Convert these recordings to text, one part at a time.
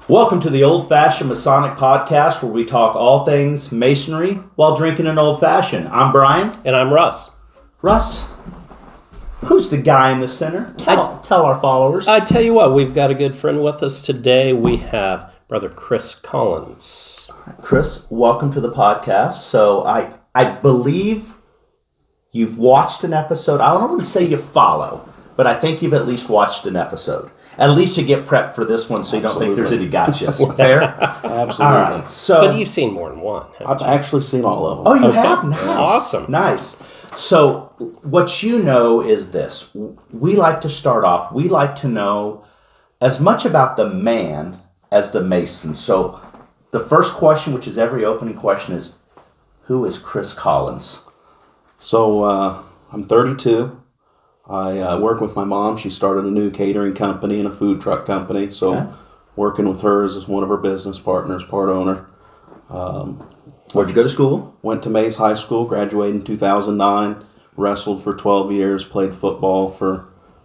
Welcome to the Old Fashioned Masonic Podcast, where we talk all things Masonry while drinking an old fashioned. I'm Brian. And I'm Russ. Russ, who's the guy in the center? Tell our followers. I tell you what, we've got a good friend with us today. We have Brother Chris Collins. Chris, welcome to the podcast. So I believe you've watched an episode. I don't want to say you follow, but I think you've at least watched an episode. At least you get prepped for this one so you don't think there's any gotchas. Fair? Absolutely. All right. So, But you've seen more than one. I've actually seen all of them. oh, you Okay. have? Nice. Awesome. Nice. So what you know is this. We like to start off, we like to know as much about the man as the Mason. So the first question, which is every opening question, is who is Chris Collins? So I'm 32. I work with my mom. She started a new catering company and a food truck company. So Okay. working with her as one of her business partners, part owner. Where'd you go to school? Went to Mays High School, graduated in 2009, wrestled for 12 years, played football for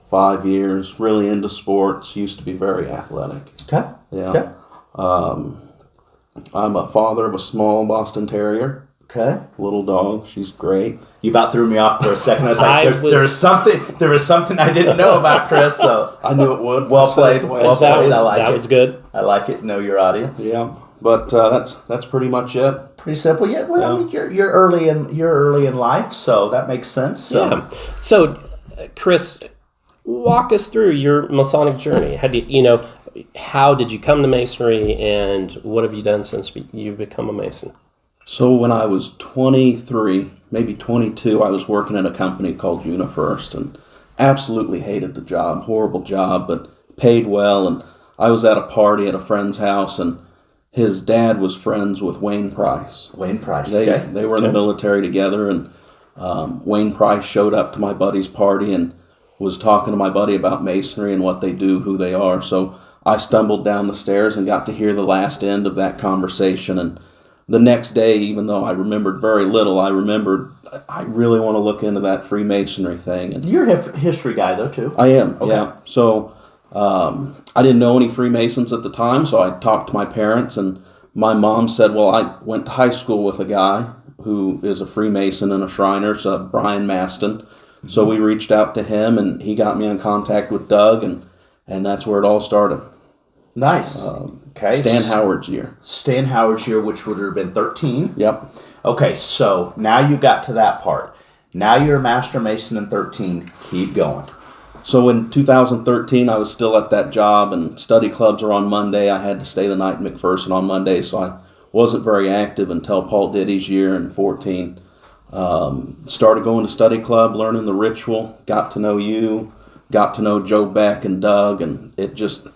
5 years, really into sports, used to be very athletic. Okay. Yeah. I'm a father of a small Boston Terrier, Okay. little dog. She's great. You about threw me off for a second. I was like, I there was something I didn't know about Chris. So I knew it would. Well played. Well Well that played. was, I like that it. was good. I like it. Know your audience. Yeah, but that's pretty much it. Pretty simple. Yeah. Well, I mean, you're early in life, so that makes sense. So. Yeah. So, Chris, walk us through your Masonic journey. How did you come to Masonry, and what have you done since you've become a Mason? So when I was 23, maybe 22, I was working at a company called UniFirst and absolutely hated the job. Horrible job, but paid well. And I was at a party at a friend's house, and his dad was friends with Wayne Price. Wayne Price. They were in the military together, and Wayne Price showed up to my buddy's party and was talking to my buddy about Masonry and what they do, who they are. So I stumbled down the stairs and got to hear the last end of that conversation. And the next day, even though I remembered very little, I remembered I really want to look into that Freemasonry thing. And You're a history guy, though, too. I am, Okay. yeah. So I didn't know any Freemasons at the time, so I talked to my parents, and my mom said, well, I went to high school with a guy who is a Freemason and a Shriner, so Brian Maston. So we reached out to him, and he got me in contact with Doug, and that's where it all started. Nice. Okay. Stan Howard's year. Stan Howard's year, which would have been 13. Yep. Okay, so now you got to that part. Now you're a Master Mason in 13. Keep going. So in 2013, I was still at that job, and study clubs are on Monday. I had to stay the night in McPherson on Monday, so I wasn't very active until Paul Diddy's year in 14. Started going to study club, learning the ritual, got to know you, got to know Joe Beck and Doug, and it just,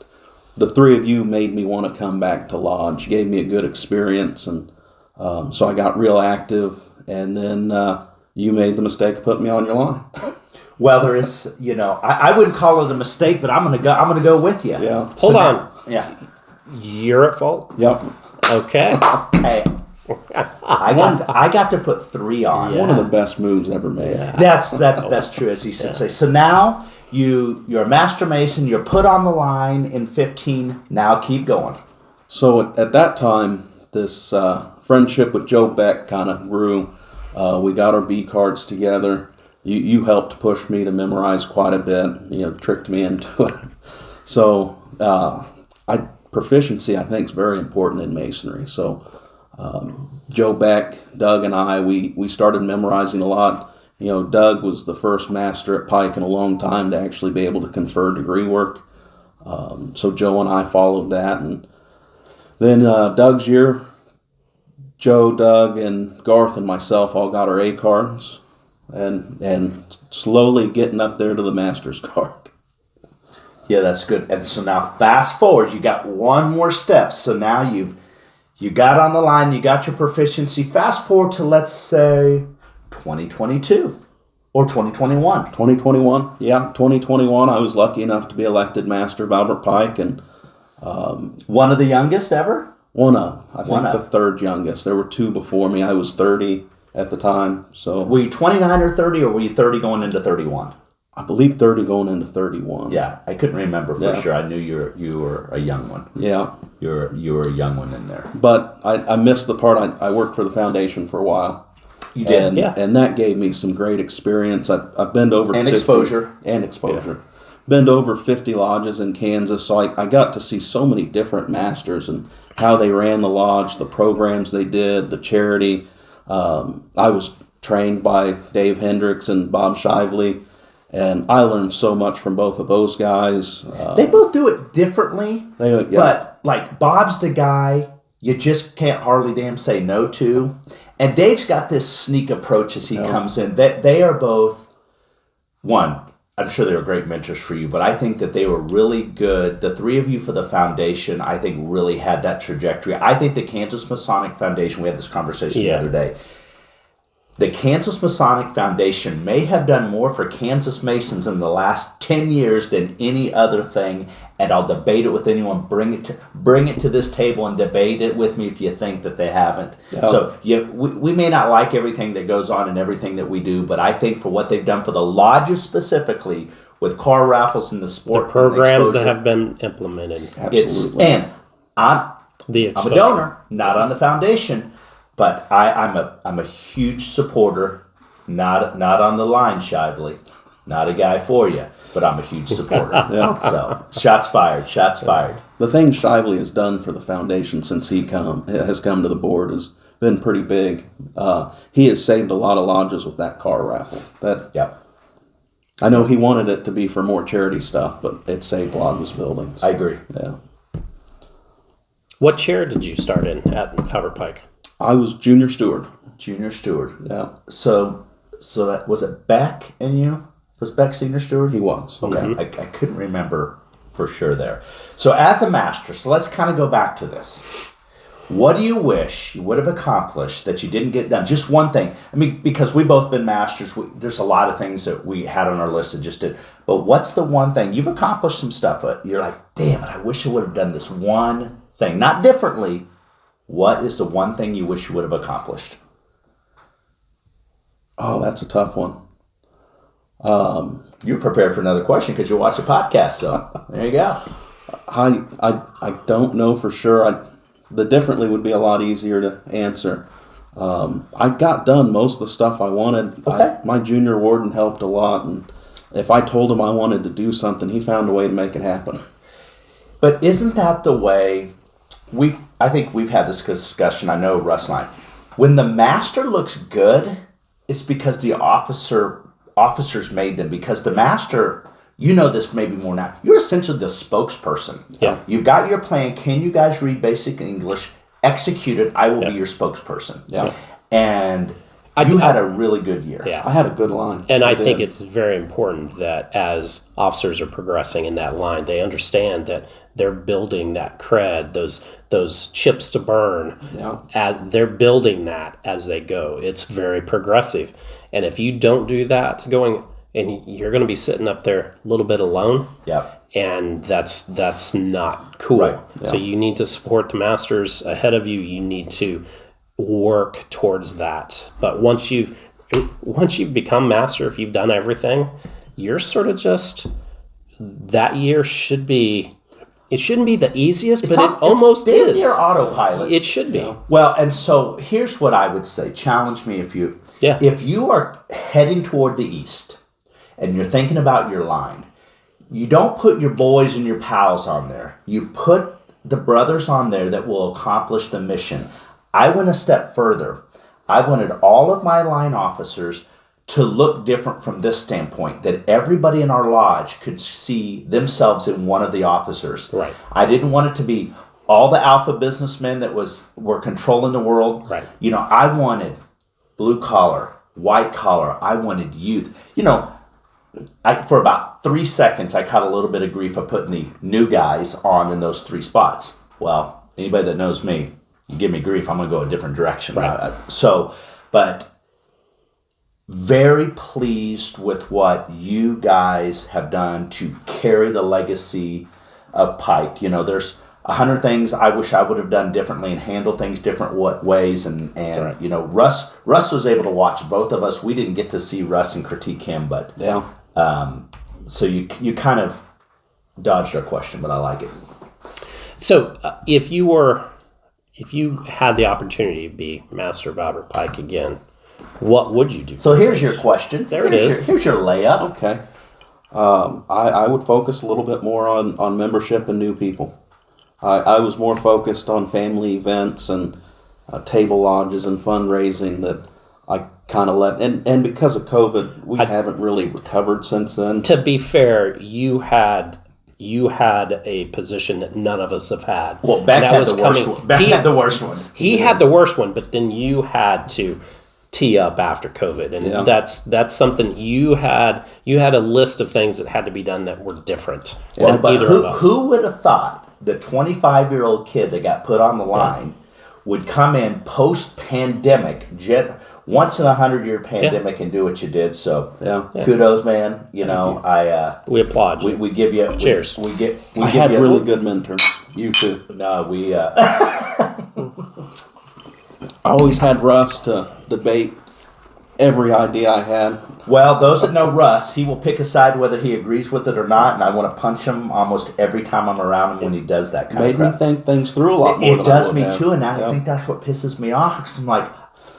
the three of you made me want to come back to Lodge, gave me a good experience, and so I got real active, and then you made the mistake of putting me on your line. Well, there is, I wouldn't call it a mistake, but I'm gonna go with you. Yeah. Hold on. Yeah. You're at fault? Yep. Okay. Hey, I got to put 3 on. Yeah. One of the best moves ever made. Yeah. That's true, as he should say. So now you're a Master Mason. You're put on the line in 15. Now keep going. So at that time, this friendship with Joe Beck kind of grew. We got our B cards together. You helped push me to memorize quite a bit. Tricked me into it. So proficiency, I think, is very important in Masonry. So Joe Beck, Doug, and I, we started memorizing a lot. Doug was the first master at Pike in a long time to actually be able to confer degree work. So Joe and I followed that, and then Doug's year, Joe, Doug, and Garth and myself all got our A cards, and slowly getting up there to the master's card. Yeah, that's good. And so now fast forward, you got one more step. So now you got on the line, you got your proficiency. Fast forward to, let's say, 2022 or 2021. 2021, yeah, 2021. I was lucky enough to be elected master of Albert Pike, and One of the youngest ever? I think the third youngest. There were 2 before me. I was 30 at the time. So Were you 29 or 30, or were you 30 going into 31? I believe 30 going into 31. Yeah, I couldn't remember for sure. I knew you were a young one. Yeah. You were a young one in there. But I missed the part. I worked for the foundation for a while. You did? And that gave me some great experience. I've been to over 50, exposure. And exposure. Been to over 50 lodges in Kansas, so I got to see so many different masters and how they ran the lodge, the programs they did, the charity. I was trained by Dave Hendricks and Bob Shively, and I learned so much from both of those guys. They both do it differently, but like Bob's the guy you just can't hardly damn say no to. And Dave's got this sneak approach as he comes in. They are both, one, I'm sure they were great mentors for you, but I think that they were really good. The three of you for the foundation, I think, really had that trajectory. I think the Kansas Masonic Foundation, we had this conversation the other day, the Kansas Masonic Foundation may have done more for Kansas Masons in the last 10 years than any other thing, and I'll debate it with anyone. Bring it to this table and debate it with me if you think that they haven't. So we may not like everything that goes on and everything that we do, but I think for what they've done for the lodges specifically, with car raffles and the sport, the programs that have been implemented. And I'm a donor, not on the foundation. But I'm a huge supporter, not on the line, Shively, not a guy for you, but I'm a huge supporter. So shots fired. The thing Shively has done for the foundation since he has come to the board has been pretty big. He has saved a lot of lodges with that car raffle. I know he wanted it to be for more charity stuff, but it saved a lot of his buildings. I agree. Yeah. What chair did you start in at Howard Pike? I was junior steward. Yeah. So that was it. Beck and you? Was Beck senior steward? He was. Okay. Mm-hmm. I couldn't remember for sure there. So as a master, so let's kind of go back to this. What do you wish you would have accomplished that you didn't get done? Just one thing. I mean, because we've both been masters, there's a lot of things that we had on our list that just did. But what's the one thing? You've accomplished some stuff, but you're like, damn it, I wish I would have done this one thing. Not differently. What is the one thing you wish you would have accomplished? Oh, that's a tough one. You're prepared for another question because you'll watch the podcast, so there you go. I don't know for sure. The differently would be a lot easier to answer. I got done most of the stuff I wanted. Okay. My junior warden helped a lot, and if I told him I wanted to do something, he found a way to make it happen. But isn't that the way... I think we've had this discussion, I know Russ and I. When the master looks good, it's because the officers made them. Because the master, you know this maybe more now, you're essentially the spokesperson. Yeah. You've got your plan. Can you guys read basic English? Execute it. I will be your spokesperson. Yeah. And you had a really good year. Yeah. I had a good line. And I think it's very important that as officers are progressing in that line, they understand that they're building that cred, those chips to burn. Yeah. They're building that as they go. It's very progressive. And if you don't do that and you're going to be sitting up there a little bit alone. Yeah. And that's not cool. Right. Yeah. So you need to support the masters ahead of you. You need to work towards that. But once you've become master, if you've done everything, you're sort of just, that year should be, it shouldn't be the easiest, but it almost is. Near autopilot. It should be. Well, and so here's what I would say. Challenge me if you are heading toward the east and you're thinking about your line, you don't put your boys and your pals on there. You put the brothers on there that will accomplish the mission. I went a step further. I wanted all of my line officers to look different from this standpoint, that everybody in our lodge could see themselves in one of the officers. Right. I didn't want it to be all the alpha businessmen that were controlling the world. Right. You know, I wanted blue collar, white collar. I wanted youth. You know, for about 3 seconds, I caught a little bit of grief of putting the new guys on in those 3 spots. Well, anybody that knows me, you give me grief, I'm going to go a different direction. Right. But very pleased with what you guys have done to carry the legacy of Pike. You know, there's 100 things I wish I would have done differently and handled things different ways. And you know, Russ was able to watch both of us. We didn't get to see Russ and critique him, but So you kind of dodged our question, but I like it. So if you had the opportunity to be Master of Albert Pike again, what would you do? So here's your question. There it is. Here's your layup. Okay. I would focus a little bit more on membership and new people. I was more focused on family events and table lodges and fundraising that I kind of let, and because of COVID, we haven't really recovered since then. To be fair, you had a position that none of us have had. Well, Beck had the worst one. Beck had the worst one. He had the worst one, but then you had to tee up after COVID, and that's something you had a list of things that had to be done that were different than either of us. Who would have thought the 25-year-old kid that got put on the line would come in post-pandemic, once in a 100-year pandemic, and do what you did? So kudos, man. You know, we applaud you. We give you cheers. I had really good mentors. You too. No, we. I always had Russ to debate every idea I had. Well, those that know Russ, he will pick a side whether he agrees with it or not, and I want to punch him almost every time I'm around him when he does that kind of crap. Made me think things through a lot more. It does me too, and I think that's what pisses me off, because I'm like,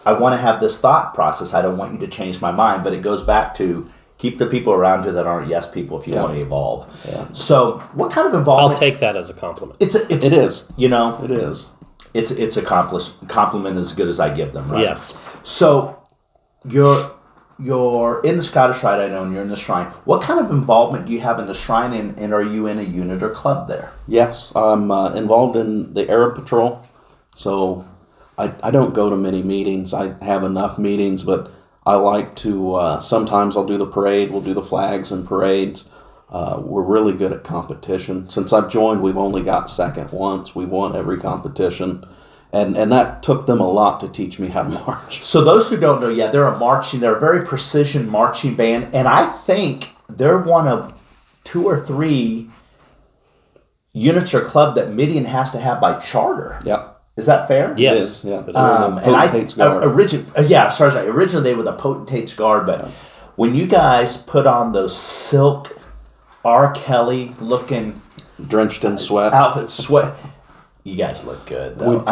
I want to have this thought process. I don't want you to change my mind, but it goes back to keep the people around you that aren't yes people if you want to evolve. Yeah. So, what kind of involvement? I'll take that as a compliment. It is. You know, it is. It's a compliment as good as I give them, right? Yes. So, you're in the Scottish Rite, I know, and you're in the Shrine. What kind of involvement do you have in the Shrine, and are you in a unit or club there? Yes, I'm involved in the Arab Patrol. So I don't go to many meetings. I have enough meetings, but I like to, sometimes I'll do the parade. We'll do the flags and parades. We're really good at competition. Since I've joined, we've only got second once. We won every competition. And that took them a lot to teach me how to march. So those who don't know, they're a very precision marching band, and I think they're one of 2 or 3 units or club that Midian has to have by charter. Yep. Is that fair? Yes. It is, yeah. Originally they were the Potentate's Guard, but when you guys put on those silk R. Kelly looking drenched in sweat outfits, you guys look good, though.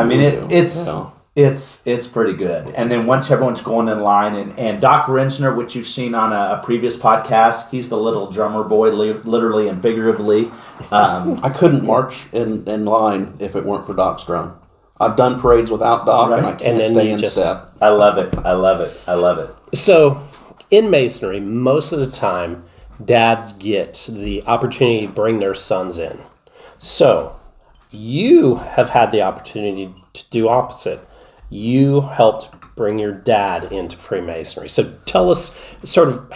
It's pretty good. And then once everyone's going in line, and Doc Rensner, which you've seen on a previous podcast, he's the little drummer boy, literally and figuratively. I couldn't march in line if it weren't for Doc's drum. I've done parades without Doc, and I can't stay in step. I love it. So, in Masonry, most of the time, dads get the opportunity to bring their sons in. So, you have had the opportunity to do opposite. You helped bring your dad into Freemasonry. So tell us sort of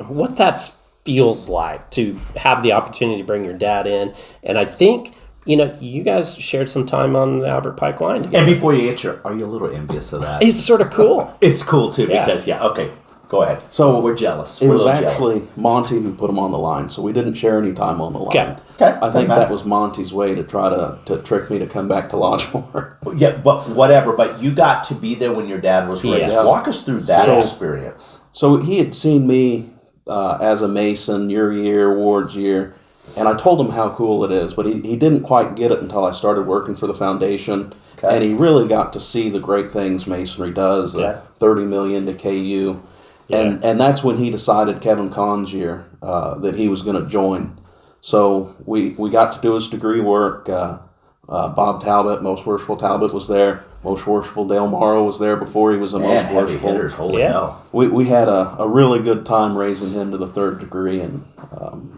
what that feels like to have the opportunity to bring your dad in. And I think, you guys shared some time on the Albert Pike line together. And before you answer, are you a little envious of that? It's sort of cool. It's cool too, because, okay. Go ahead. So we're jealous. It was actually Monty who put him on the line, so we didn't share any time on the line. Okay. I think that was Monty's way to try to trick me to come back to Lodgemore. Yeah, but whatever. But you got to be there when your dad was raised. Yes. Walk us through that experience. So he had seen me as a Mason your year, Ward's year, and I told him how cool it is, but he didn't quite get it until I started working for the foundation. Okay. And he really got to see the great things Masonry does, the $30 million to KU. And that's when he decided, Kevin Kahn's year, that he was going to join. So we got to do his degree work. Bob Talbot, Most Worshipful Talbot, was there. Most Worshipful Dale Morrow was there before he was a Most Worshipful. Hitters, holy hell. We had a really good time raising him to the 3rd degree, and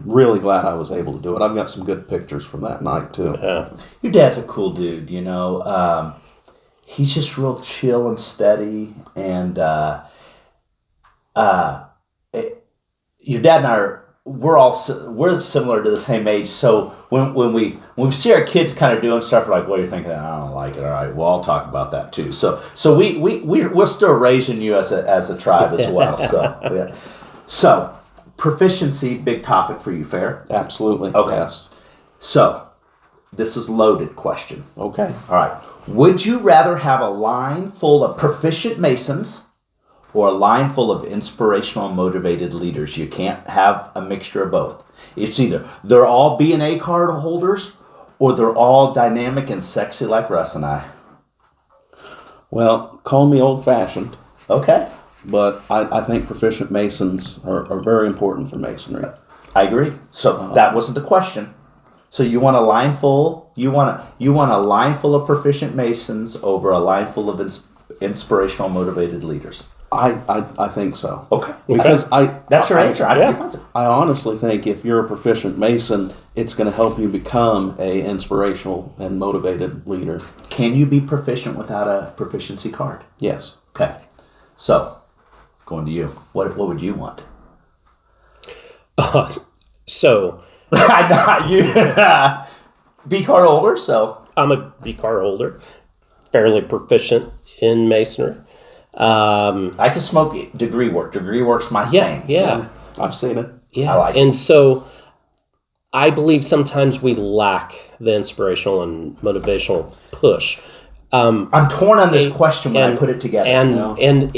really glad I was able to do it. I've got some good pictures from that night, too. Yeah. Your dad's a cool dude, he's just real chill and steady, and your dad and I we're similar to the same age. So when we see our kids kind of doing stuff, we're like, "What are you thinking?" I don't like it. All right, well, I'll talk about that too. So we're still raising you as a tribe as well. So proficiency, big topic for you. Fair? Absolutely. Okay. Yes. So this is loaded question. Okay. All right. Would you rather have a line full of proficient Masons, or a line full of inspirational and motivated leaders? You can't have a mixture of both. It's either they're all B&A card holders or they're all dynamic and sexy like Russ and I. Well, call me old-fashioned, Okay. but I think proficient Masons are very important for Masonry. I agree. So that wasn't the question. So you want a line full? You want a line full of proficient Masons over a line full of inspirational, motivated leaders? I think so. Okay. Because That's your answer. I honestly think if you're a proficient Mason, it's going to help you become a inspirational and motivated leader. Can you be proficient without a proficiency card? Yes. Okay. So, going to you. What would you want? So I'm not you. B card holder. So I'm a B card holder, fairly proficient in Masonry. I can smoke degree work. Degree work's my thing. Yeah. I've seen it. Yeah. I like it. And so I believe sometimes we lack the inspirational and motivational push. I'm torn on this question when I put it together. And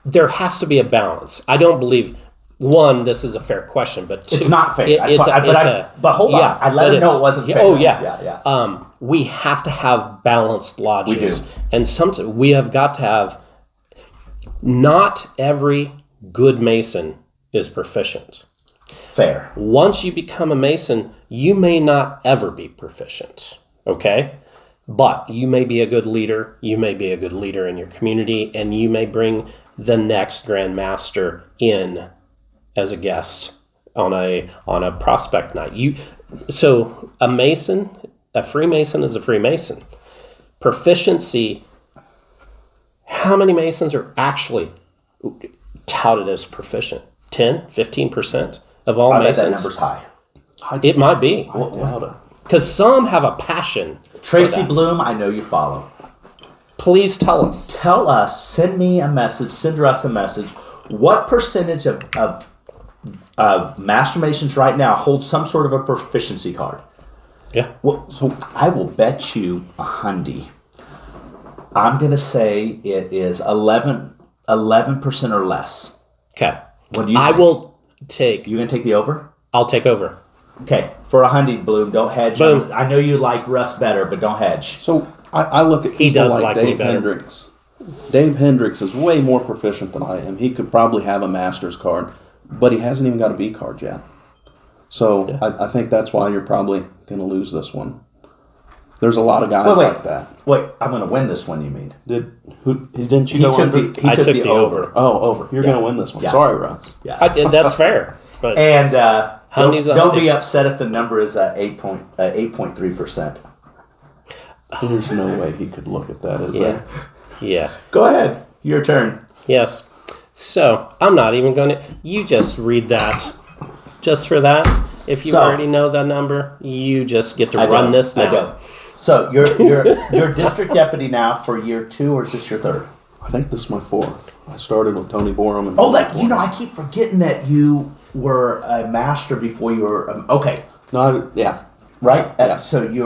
there has to be a balance. I don't believe, one, this is a fair question, but two, it's not fair. But hold on. I let him know it wasn't fair. Oh, yeah. We have to have balanced lodges. We do. And sometimes we have got to have, not every good Mason is proficient. Fair. Once you become a Mason, you may not ever be proficient, okay? But you may be a good leader. You may be a good leader in your community, and you may bring the next Grand Master in as a guest on a prospect night. So a Mason, a Freemason is a Freemason. Proficiency, how many Masons are actually touted as proficient? 10, 15% of all I bet Masons? that number's high. It might be. Because some have a passion. Tracy Bloom, I know you follow. Please tell us. Tell us, send us a message. What percentage of Master Masons right now hold some sort of a proficiency card? Yeah. Well, so I will bet you $100. I'm going to say it is 11% or less. Okay. What do you I think? will take... You going to take the over? I'll take over. Okay. For $100, Bloom, don't hedge. Boom. I know you like Russ better, but don't hedge. So I look at people like me Dave better. Hendricks. Dave Hendricks is way more proficient than I am. He could probably have a master's card, but he hasn't even got a B card yet. So yeah. I think that's why you're probably going to lose this one. There's a lot of guys like that. Wait, I'm going to win this one, you mean? Didn't you He go took under? he took the over. Oh, over. You're going to win this one. Yeah. Sorry, Russ. Yeah. That's fair. But And don't be $100? upset if the number is 8.3%. There's no way he could look at that, is there? Yeah. Go ahead. Your turn. Yes. So, I'm not even going to... You just read that. Just for that. If you already know that number, you just get to run this now. I don't. So, you're district deputy now for year 2, or is this your 3rd? I think this is my 4th. I started with Tony Borum. And I keep forgetting that you were a master before you were... okay. No, yeah. Right? Yeah. So, he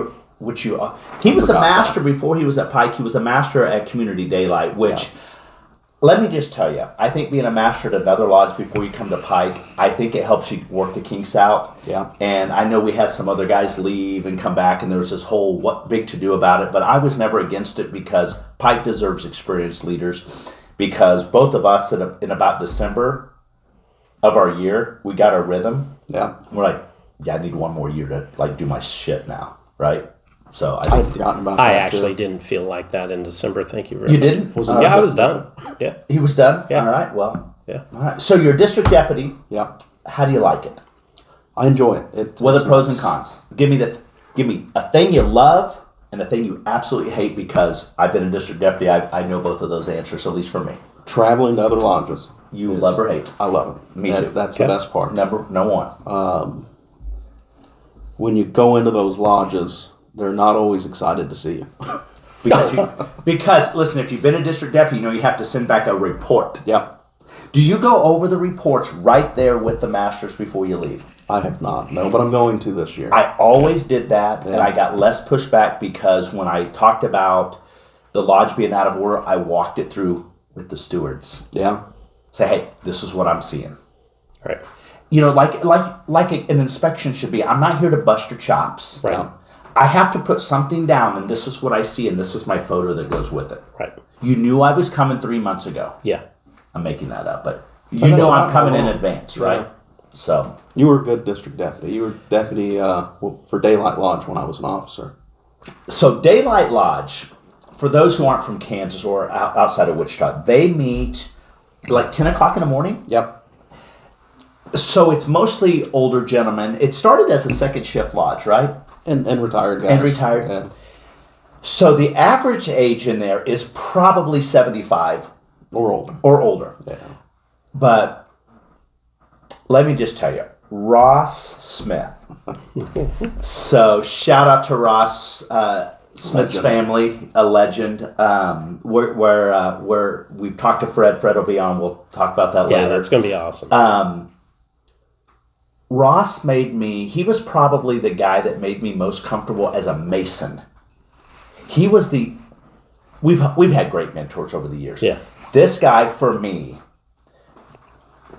was a master before he was at Pike. He was a master at Community Daylight, which... Yeah. Let me just tell you, I think being a master at another lodge before you come to Pike, I think it helps you work the kinks out. Yeah. And I know we had some other guys leave and come back, and there was this whole what big to do about it, but I was never against it because Pike deserves experienced leaders. Because both of us in about December of our year, we got our rhythm. Yeah. We're like, I need one more year to do my shit now, right? So I had forgotten about that. I actually didn't feel like that in December. Thank you very much. much. You didn't? I was done. Yeah. He was done? Yeah. All right, well. Yeah. All right. So you're district deputy. Yeah. How do you like it? I enjoy it. What are the pros and cons? Give me a thing you love and a thing you absolutely hate, because I've been a district deputy. I know both of those answers, at least for me. Traveling to other lodges. You love or hate? I love it. Me too. That's the best part. No one. When you go into those lodges, they're not always excited to see you. because listen, if you've been a district deputy, you have to send back a report. Yep. Do you go over the reports right there with the masters before you leave? I have not, no, but I'm going to this year. I always did that, and I got less pushback because when I talked about the lodge being out of order, I walked it through with the stewards. Yeah. Say, hey, this is what I'm seeing. Right. You know, like an inspection should be. I'm not here to bust your chops. Right. I have to put something down, and this is what I see, and this is my photo that goes with it. Right. You knew I was coming 3 months ago. Yeah. I'm making that up, but you know I'm coming in advance, right? Yeah. So You were a good district deputy. You were deputy for Daylight Lodge when I was an officer. So Daylight Lodge, for those who aren't from Kansas or outside of Wichita, they meet like 10 o'clock in the morning. Yep. So it's mostly older gentlemen. It started as a second shift lodge, right? And retired guys. And retired. Yeah. So the average age in there is probably 75 Or older. or older. Yeah. But let me just tell you, Ross Smith. So shout out to Ross Smith's Legend. family, a legend. Where we've talked to Fred. Fred will be on. We'll talk about that later. Yeah, that's going to be awesome. Ross made me. He was probably the guy that made me most comfortable as a Mason. He was the. We've had great mentors over the years. Yeah. This guy for me.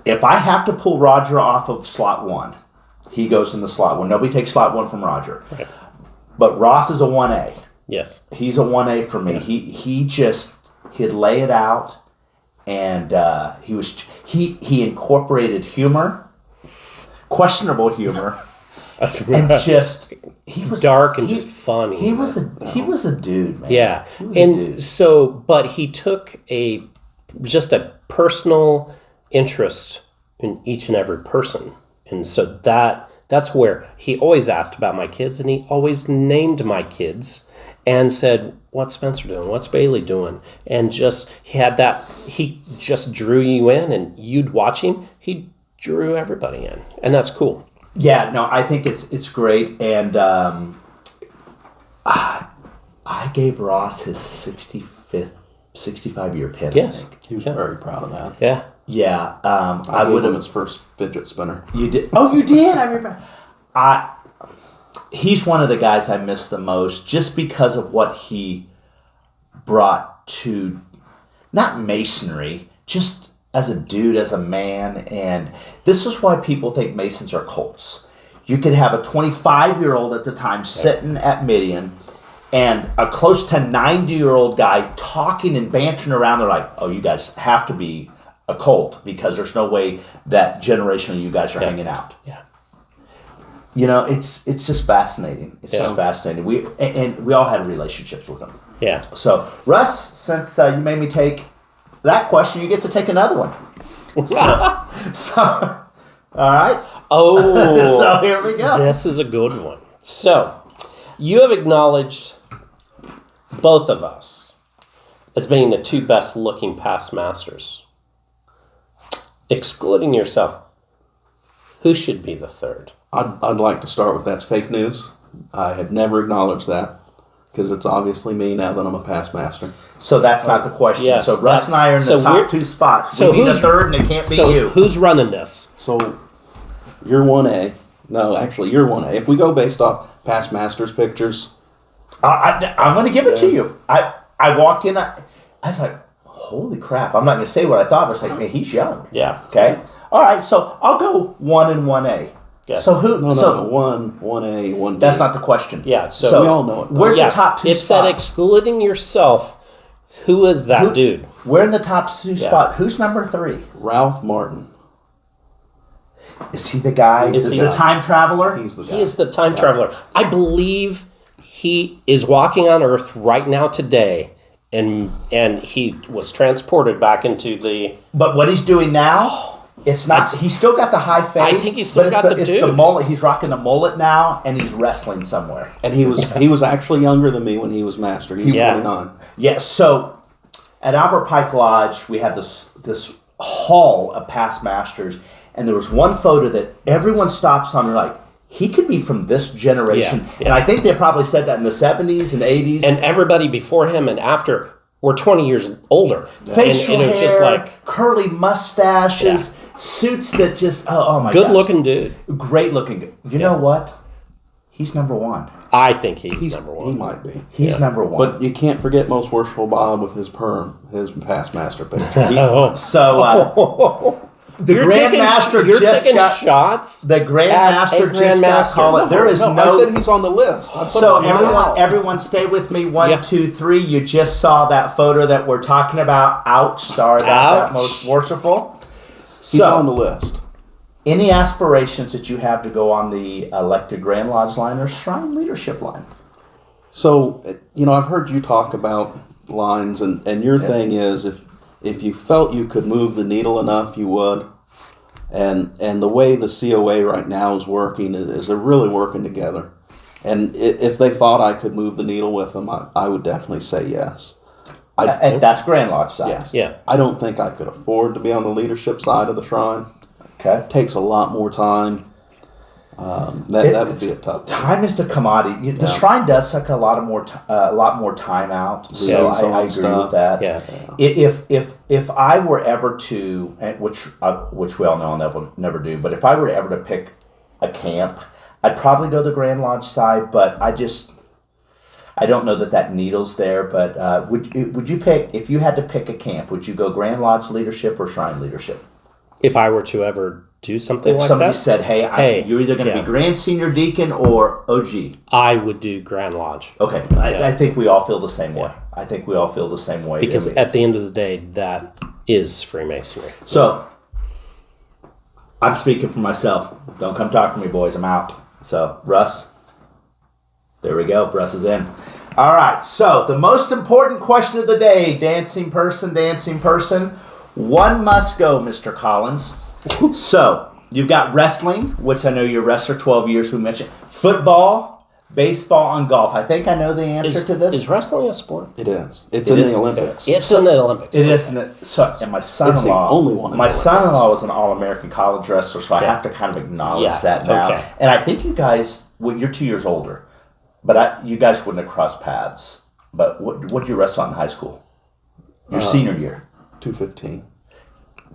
If I have to pull Roger off of slot 1, he goes in the slot 1. Nobody takes slot 1 from Roger. Right. But Ross is a 1A. Yes. He's a 1A for me. Yeah. He'd lay it out, and he incorporated humor, questionable humor, and just he was dark and just fun. He was a dude, man. Yeah. He was a And dude. so, but he took just a personal interest in each and every person. And so that's where he always asked about my kids, and he always named my kids and said, what's Spencer doing? What's Bailey doing? And he just drew you in, and you'd watch him. He drew everybody in, and that's cool. Yeah, no, I think it's great, and I gave Ross his 65-year pin. Yes. I think. He was very proud of that. Yeah. Yeah, I gave him his first fidget spinner. You did? Oh, you did? I remember. He's one of the guys I miss the most, just because of what he brought to, not Masonry, just as a dude, as a man. And this is why people think Masons are cults. You could have a 25-year-old at the time sitting at Midian, and a close to 90-year-old guy talking and bantering around. They're like, oh, you guys have to be a cult, because there's no way that generationally you guys are hanging out. Yeah. You know, it's just fascinating. It's just fascinating. We all had relationships with them. Yeah. So, Russ, since you made me take that question, you get to take another one. So all right. Oh. So here we go. This is a good one. So, you have acknowledged both of us as being the two best looking past masters. Excluding yourself, who should be the third? I'd like to start with that's fake news. I have never acknowledged that, because it's obviously me now that I'm a past master. So that's not the question. Yes, so Russ and I are in the top 2 spots. So we need a who's- third, and it can't be So, you. who's running this? So you're 1A. No, actually, you're 1A. If we go based off past masters pictures, I'm going to give it to you. I walked in. I was like, holy crap. I'm not going to say what I thought, but I was like, man, he's young. Yeah. Okay. All right. So I'll go 1 and 1A. Yeah. So who? no, so 1A, 1B. that's not the question. Yeah, so we all know it, though. We're in Yeah, the top 2 it said spots. excluding yourself. Who is that dude? We're in the top 2 spot. Who's number 3? Ralph Martin. Is he the guy? Is he the the- time traveler? He's the guy. He is the time traveler. I believe he is walking on Earth right now today, and he was transported back into the. But what he's doing now, it's not. He's still got the high face. I think he's still but got the it's the dude. mullet. He's rocking the mullet now, and he's wrestling somewhere. And he was actually younger than me when he was master. He was 29. Yeah. So at Albert Pike Lodge, we had this hall of past masters, and there was one photo that everyone stops on. They're like, he could be from this generation. Yeah, yeah. And I think they probably said that in the 70s and 80s. And everybody before him and after were 20 years older. facial and it was hair, just like curly mustaches, suits that just, oh my gosh. good looking dude. Great looking. You know what? He's number one. I think he's number one. He might be. He's number one. But you can't forget Most Worshipful Bob with his perm, his past master picture. So the Grandmaster just got shots. The Grandmaster just got called. There is I said he's on the list. So everyone, stay with me. 1, 2, 3. You just saw that photo that we're talking about. Ouch! Sorry about that. Most Worshipful. He's on the list. Any aspirations that you have to go on the elected Grand Lodge line or Shrine Leadership line? So, I've heard you talk about lines, and your thing is if you felt you could move the needle enough, you would. And the way the COA right now is working is they're really working together. And if they thought I could move the needle with them, I would definitely say yes. And that's Grand Lodge side. Yes. Yeah. I don't think I could afford to be on the leadership side of the shrine. Okay. It takes a lot more time. That would be a tough one. Time is the commodity. The shrine does suck a lot more time out. So I agree with that. Yeah. If I were ever to, which we all know I'll never do, but if I were ever to pick a camp, I'd probably go the Grand Lodge side. But I don't know that needle's there. But would you pick, if you had to pick a camp, would you go Grand Lodge leadership or Shrine leadership? If I were to ever do something like that? If somebody said, hey, you're either going to be Grand Senior Deacon or OG. I would do Grand Lodge. Okay. I think we all feel the same way. I think we all feel the same way. Because at the end of the day, that is Freemasonry. So, I'm speaking for myself. Don't come talk to me, boys. I'm out. So, Russ, there we go. Russ is in. All right. So, the most important question of the day, dancing person. One must go, Mr. Collins. So, you've got wrestling, which I know you're a wrestler, 12 years, we mentioned. Football, baseball, and golf. I think I know the answer to this. Is wrestling a sport? It is. It's in the Olympics. It's in the Olympics. It is. So, and my son-in-law, it's the only one. My son-in-law was an All-American college wrestler, so I have to kind of acknowledge that now. Okay. And I think you guys, you're 2 years older, but you guys wouldn't have crossed paths. But what did you wrestle in high school? Your senior year? 215.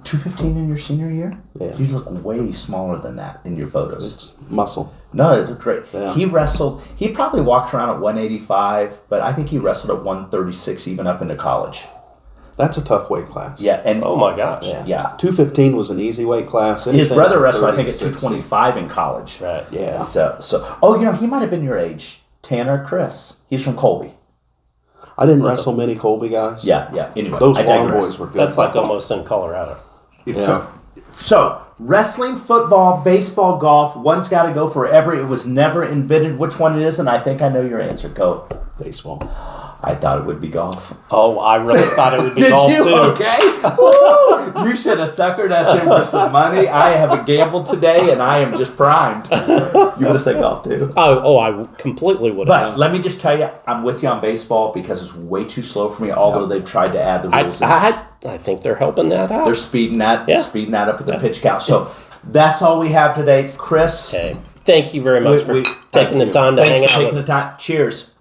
215 in your senior year? Yeah. You look way smaller than that in your photos. It's muscle. No, it's great. Yeah. He wrestled. He probably walked around at 185, but I think he wrestled at 136 even up into college. That's a tough weight class. Yeah, and oh my gosh. Yeah. 215 was an easy weight class. His brother wrestled, I think, at 30, 225 in college. Right. Yeah. So he might have been your age. Tanner or Chris. He's from Colby. I didn't wrestle many Colby guys. Yeah. Anyway, those farm boys were good. That's like almost in Colorado. Yeah. So, wrestling, football, baseball, golf, one's got to go forever. It was never invented which one it is, and I think I know your answer. Go. Baseball. I thought it would be golf. Oh, I really thought it would be golf, Did you? too. Okay. Woo! You should have suckered us in for some money. I have a gamble today, and I am just primed. You would have said golf, too. Oh, I completely would have. But let me just tell you, I'm with you on baseball because it's way too slow for me, although they've tried to add the rules. I think they're helping that out. They're speeding that up at the pitch count. So that's all we have today. Chris. Okay. Thank you very much for taking the time to hang out with us. Cheers.